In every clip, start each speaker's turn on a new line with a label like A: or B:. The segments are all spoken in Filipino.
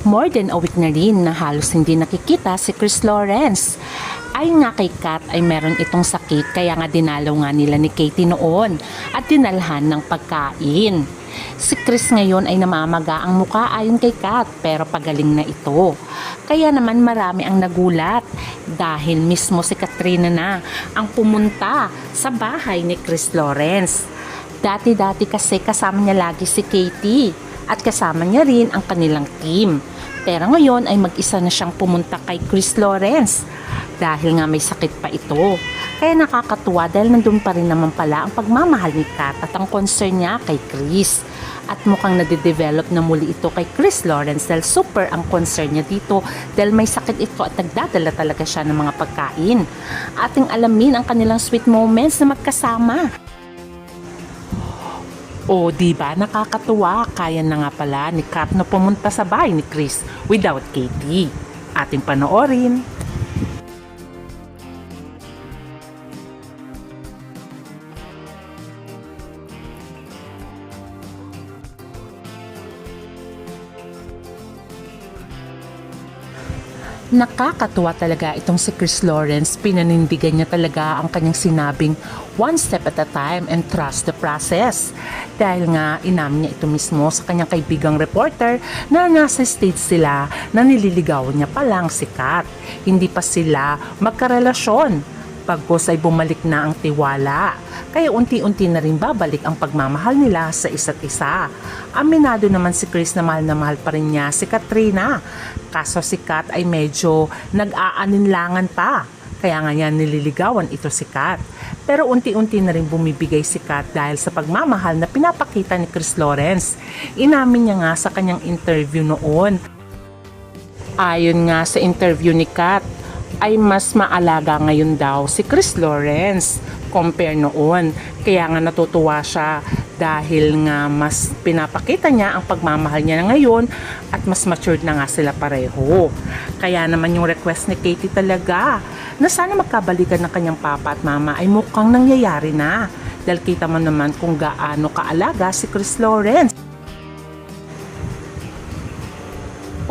A: More than a week na rin na halos hindi nakikita si Chris Lawrence. Ayon nga kay Kat ay meron itong sakit kaya nga dinalaw nga nila ni Katie noon at dinalhan ng pagkain. Si Chris ngayon ay namamaga ang muka ayon kay Kat pero pagaling na ito. Kaya naman marami ang nagulat dahil mismo si Katrina na ang pumunta sa bahay ni Chris Lawrence. Dati-dati kasi kasama niya lagi si Katie at kasama niya rin ang kanilang team. Pero ngayon ay mag-isa na siyang pumunta kay Chris Lawrence dahil nga may sakit pa ito. Kaya nakakatuwa dahil nandun pa rin naman pala ang pagmamahal ni Kat at ang concern niya kay Chris. At mukhang nade-develop na muli ito kay Chris Lawrence dahil super ang concern niya dito dahil may sakit ito at nagdadala talaga siya ng mga pagkain. Ating alamin ang kanilang sweet moments na magkasama. O diba nakakatuwa, kaya na nga pala ni Kat na pumunta sa bahay ni Chris without Katie. Ating panoorin. Nakakatuwa talaga itong si Chris Lawrence. Pinanindigan niya talaga ang kanyang sinabing one step at a time and trust the process. Dahil nga inamin niya ito mismo sa kanyang kaibigang reporter na nasa stage sila na nililigawan niya pa lang si Kat. Hindi pa sila magkarelasyon. Pagkos ay bumalik na ang tiwala. Kaya unti-unti na rin babalik ang pagmamahal nila sa isa't isa. Aminado naman si Chris na mahal pa rin niya si Katrina. Kaso si Kat ay medyo nag-aaninlangan pa. Kaya nga yan nililigawan ito si Kat. Pero unti-unti na rin bumibigay si Kat dahil sa pagmamahal na pinapakita ni Chris Lawrence. Inamin niya nga sa kanyang interview noon. Ayon nga sa interview ni Kat, ay mas maalaga ngayon daw si Chris Lawrence compare noon. Kaya nga natutuwa siya dahil nga mas pinapakita niya ang pagmamahal niya ngayon at mas matured na nga sila pareho. Kaya naman yung request ni Katie talaga na sana magkabalikan ng kanyang papa at mama ay mukhang nangyayari na. Dahil kita mo naman kung gaano kaalaga si Chris Lawrence.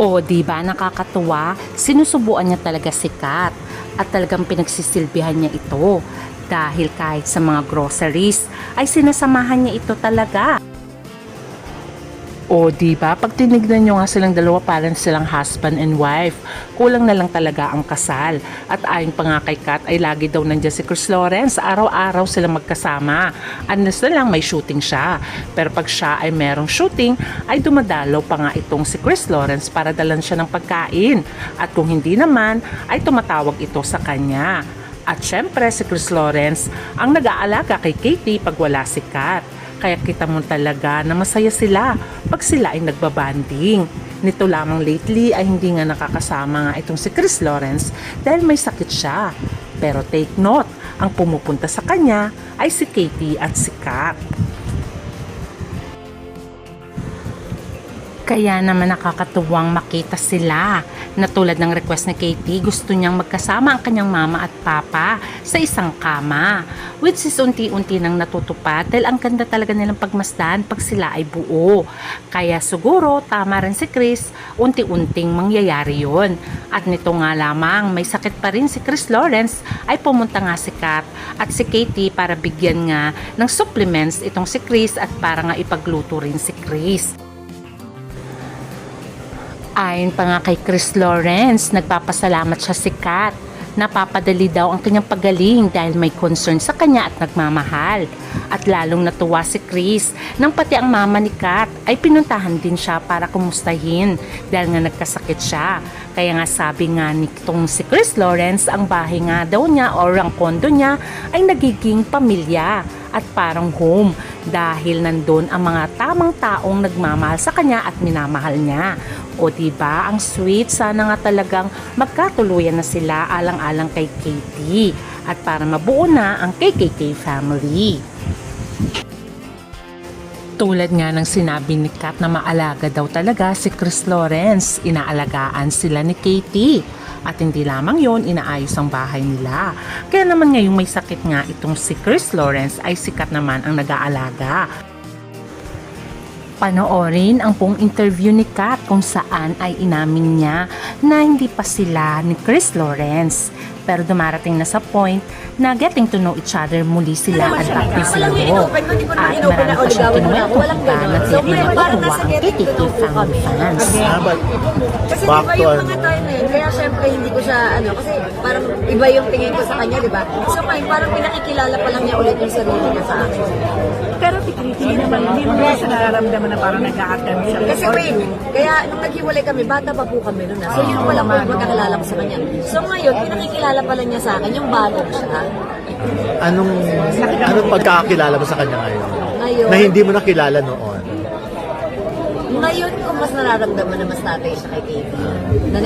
A: O diba nakakatuwa, sinusubuan niya talaga si Kat at talagang pinagsisilbihan niya ito dahil kahit sa mga groceries ay sinasamahan niya ito talaga. O diba, pag tinignan nyo nga silang dalawa parang silang husband and wife, kulang na lang talaga ang kasal. At ayon pa nga kay Kat ay lagi daw nandiyan si Chris Lawrence, araw-araw silang magkasama. Unless na lang may shooting siya. Pero pag siya ay merong shooting, ay dumadalaw pa nga itong si Chris Lawrence para dalan siya ng pagkain. At kung hindi naman, ay tumatawag ito sa kanya. At syempre si Chris Lawrence ang nag-aalaga kay Katie pag wala si Kat. Kaya kita mo talaga na masaya sila pag sila ay nagbabanding. Nito lamang lately ay hindi nga nakakasama nga itong si Chris Lawrence dahil may sakit siya. Pero take note, ang pumupunta sa kanya ay si Katie at si Kat. Kaya naman nakakatuwang makita sila na tulad ng request ni Katie, gusto niyang magkasama ang kanyang mama at papa sa isang kama. Which is unti-unti nang natutupad dahil ang ganda talaga nilang pagmasdan pag sila ay buo. Kaya siguro tama rin si Chris, unti-unting mangyayari yun. At nito nga lamang, may sakit pa rin si Chris Lawrence ay pumunta nga si Kat at si Katie para bigyan nga ng supplements itong si Chris at para nga ipagluto rin si Chris. Ayon pa nga kay Chris Lawrence, nagpapasalamat siya si Kat. Napapadali daw ang kanyang pagaling dahil may concern sa kanya at nagmamahal. At lalong natuwa si Chris nang pati ang mama ni Kat ay pinuntahan din siya para kumustahin dahil nga nagkasakit siya. Kaya nga sabi nga nitong si Chris Lawrence, ang bahay nga daw niya o ang kondo niya ay nagiging pamilya at parang home dahil nandun ang mga tamang taong nagmamahal sa kanya at minamahal niya. O diba, ang sweet, sana nga talagang magkatuluyan na sila alang-alang kay Katie at para mabuo na ang KKK family. Tulad nga ng sinabi ni Kat na maalaga daw talaga si Chris Lawrence, inaalagaan sila ni Katie. At hindi lamang yon, inaayos ang bahay nila. Kaya naman ngayong may sakit nga itong si Chris Lawrence ay si Kat naman ang nag-aalaga. Panoorin ang buong interview ni Kat kung saan ay inamin niya na hindi pa sila ni Chris Lawrence. Pero dumarating na sa point na getting to know each other muli sila at Bapisilio. At marami pa siyang kinuwento pa na tinitinuwa ang KKK family fans.
B: Kasi di ba yung mga time na yun, kaya syempre hindi ko siya, kasi parang iba yung tingin ko sa kanya, di ba? So parang pinakikilala pa lang niya ulit yung sarili niya sa akin.
C: Pero hindi naman, hindi mo sa nararamdaman na parang nag-a-attempt siya.
B: Kasi wait, kaya nung naghiwalay kami, bata pa po kami noon. So yun pa lang po yung magkakilala ko sa kanya. So ngayon, pinakikilala pa lang niya sa akin, yung bago siya.
D: Anong pagkakakilala mo sa kanya ngayon?
B: Ngayon,
D: Na hindi mo nakilala noon?
B: ngayon ko mas nararamdaman na mas tatay siya kay Katie. Na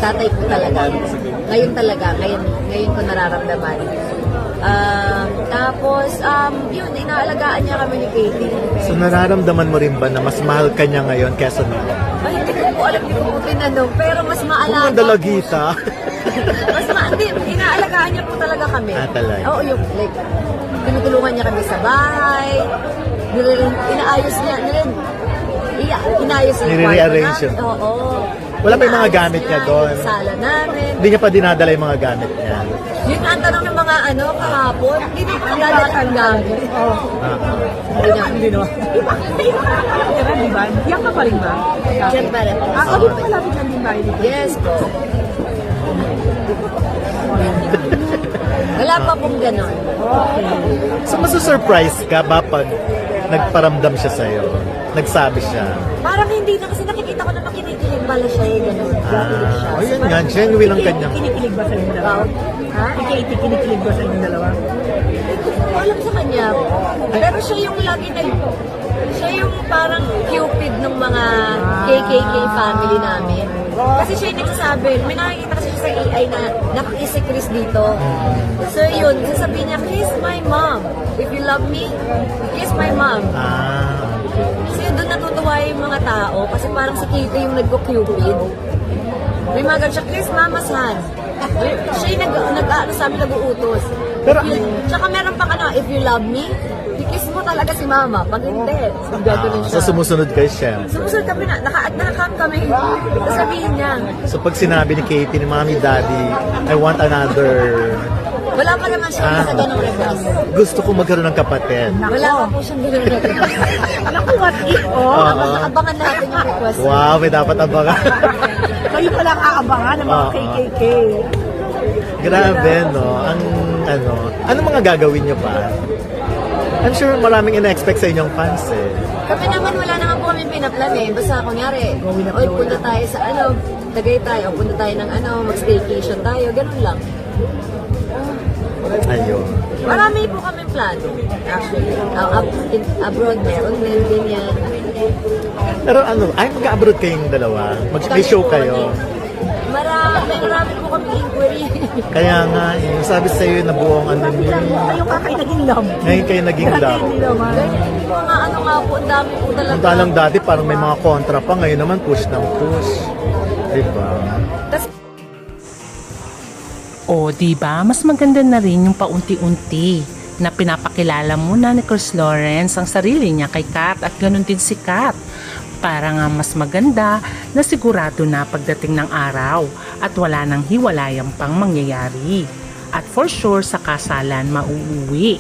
B: tatay ko talaga. Ngayon talaga, ngayon ko nararamdaman. Tapos, yun, inaalagaan niya kami ni Katie.
D: So nararamdaman mo rin ba na mas mahal ka niya ngayon kesa noon?
B: Ay, hindi ko po alam, hindi ko po tinanong. Pero mas maalaga.
D: Kung ang dalagita.
B: Hindi, inaalagaan niya po talaga kami.
D: Talaga?
B: Oo, yung, like, tinutulungan niya kami sa bahay. Inaayos niya, inaayos niya.
D: Nire-rearrange yun.
B: Oo.
D: Wala pa yung mga gamit niya doon?
B: Sala namin.
D: Hindi niya pa dinadala yung mga gamit niya.
B: Yun ang tanong ng mga kahapon. Hindi na pa dadala ang gamit.
C: Hindi naman. Pero di ba? Iyak ka pa rin ba?
B: Siyempre.
C: Ako din malapit lang din bahay dito.
B: Yes po. Wala pa pong ganon.
D: So masusurprise ka ba pag nagparamdam siya sa'yo? Nagsabi siya?
B: Parang hindi na kasi nakikita ko na makinikilig pala siya eh, gano'n. Gakilig siya.
D: Oh, yun nga, genuine ang kanyang.
C: Kinikilig ba sa inyong dalawa?
B: Ha?
C: Kinikilig ba sa inyong dalawa?
B: Hindi ko alam sa kanya. Pero siya yung lagi siya yung parang cupid ng mga KKK family namin. Kasi siya yung nagsasabi, may nakikita kasi siya sa AI na nakakis si Chris dito. So yun, sasabihin niya, kiss my mom. If you love me, kiss my mom. Kasi doon natutuwa yung mga tao kasi parang si Kitty yung nagko-cupid. May mga ganun siya, kiss mama's hand. Siya yung nag-uutos.
D: Pero,
B: Tsaka meron pang if you love me, kiss mo talaga si mama. Pag hindi, gagawin siya.
D: So sumusunod kayo siya.
B: Sumusunod kami nakakam kami. Sasabihin niya.
D: So pag sinabi ni Katie, ni Mommy, Daddy, I want another...
B: Wala pa naman siya sa ganong request.
D: Gusto ko magkaroon ng kapatid.
B: Wala pa po siyang ganong request.
C: Naku, what if?
B: Abangan natin yung request.
D: Wow, may dapat abangan.
C: Kayo pala ang aabangan ng mga KKK.
D: Grabe, no? Ano mga gagawin niyo pa? I'm sure maraming ina-expect sa inyong fans eh.
B: Kami naman, wala naman po kami pinaplan eh. Basta kunyari, oy, punta tayo sa Tagaytay, o punta tayo ng mag-staycation tayo, ganun lang.
D: Ayun.
B: Marami po kami plano, actually. Abroad, meron din, ganyan.
D: Pero mag-abroad kayong dalawa? May show kayo?
B: Marami po kami inquiry.
D: Kaya nga, yung sabi sa'yo na buong niyo.
C: Kayo kakay naging love.
D: Ngayon kayo naging love.
C: Hindi naman.
B: Ganyan po nga po, ang dami po talaga.
D: Ang talang dati parang may mga kontra pa, ngayon naman push ng push. Diba?
A: O, diba? Mas maganda na rin yung paunti-unti na pinapakilala muna ni Chris Lawrence ang sarili niya kay Kat at ganun din si Kat. Para nga mas maganda na sigurado na pagdating ng araw at wala nang hiwalayan pang mangyayari. At for sure sa kasalan mauuwi.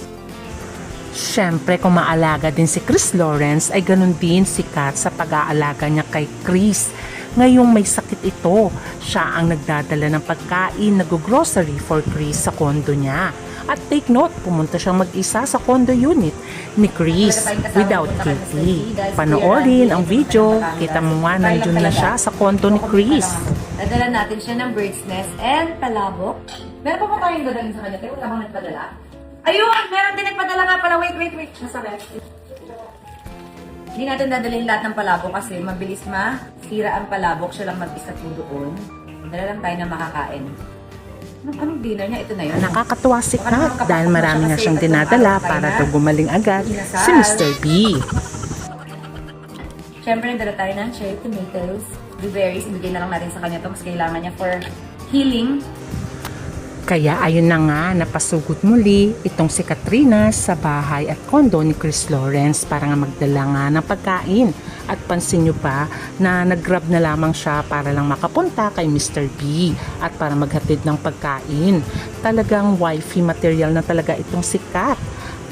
A: Siyempre kung maalaga din si Chris Lawrence ay ganun din si Kat sa pag-aalaga niya kay Chris. Ngayong may sakit ito, siya ang nagdadala ng pagkain, nag-grocery for Chris sa kondo niya. At take note, pumunta siyang mag-isa sa condo unit ni Chris without Katie. Panoorin ang video, kita mo nga nandun na siya sa condo ni Chris.
B: Nadala natin siya ng bird's nest and palabok. Meron pa ba tayong dadalhin sa kanya? Wala bang nagpadala? Ayun! Meron din nagpadala nga pala. Wait. Nasa ref. Hindi natin dadalhin lahat ng palabok kasi mabilis masira ang palabok. Siya lang mag-isa po doon. Dala lang tayo na makakain. Anong dinner niya? Ito na yun.
A: Nakakatuwa si Kat dahil marami nga siyang dinadala para daw gumaling agad si Mr. B.
B: Siyempre, nagdala tayo ng cherry tomatoes, blueberries. Ibigay na lang natin sa kanya ito. Mas kailangan niya for healing.
A: Kaya ayun na nga, napasugod muli itong si Katrina sa bahay at kondo ni Chris Lawrence para nga magdala nga ng pagkain. At pansin nyo pa na nag-grab na lamang siya para lang makapunta kay Mr. B at para maghatid ng pagkain. Talagang wifey material na talaga itong si Kat.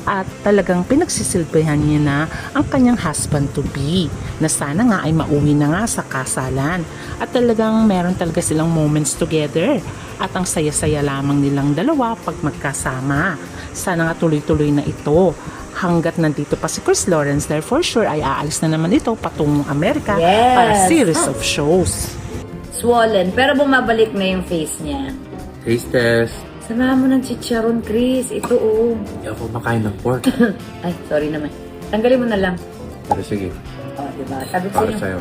A: At talagang pinagsisilbihan niya na ang kanyang husband-to-be na sana nga ay mauwi na nga sa kasalan. At talagang meron talaga silang moments together. At ang saya-saya lamang nilang dalawa pag magkasama. Sana nga tuloy-tuloy na ito hanggat nandito pa si Chris Lawrence. Dahil for sure ay aalis na naman ito patungong Amerika para series of shows.
B: Swollen, pero bumabalik na yung face niya.
E: Taste test.
B: Samahan mo ng chicharon, Chris. Ito, oh.
E: Hindi ako makain ng pork.
B: Ay, sorry naman. Tanggalin mo na lang.
E: Pero sige,
B: Oh, diba? Sabi ko
E: para
B: sa'yo.
E: sa'yo.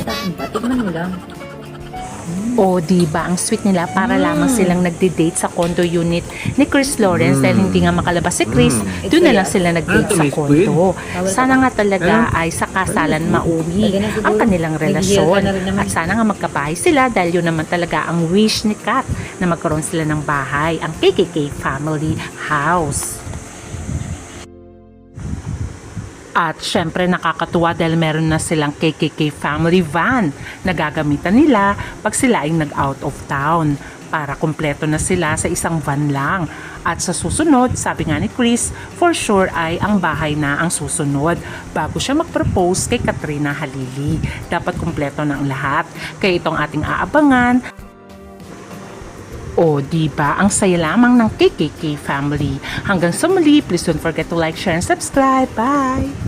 B: Saan ba? Tignan mo lang.
A: O diba ang sweet nila para lamang silang nagde-date sa condo unit ni Chris Lawrence dahil hindi nga makalabas si Chris, doon na lang sila nag-date sa condo. Sana nga talaga ay sa kasalan mauwi ang kanilang relasyon at sana nga magkabahay sila dahil yun naman talaga ang wish ni Kat na magkaroon sila ng bahay, ang KKK family house. At syempre nakakatuwa dahil meron na silang KKK family van na gagamitan nila pag sila ay nag-out of town para kumpleto na sila sa isang van lang. At sa susunod, sabi nga ni Chris, for sure ay ang bahay na ang susunod bago siya mag-propose kay Katrina Halili. Dapat kumpleto na ang lahat. Kaya itong ating aabangan. O, diba? Ang saya lamang ng KKK family. Hanggang sa muli, please don't forget to like, share, and subscribe. Bye!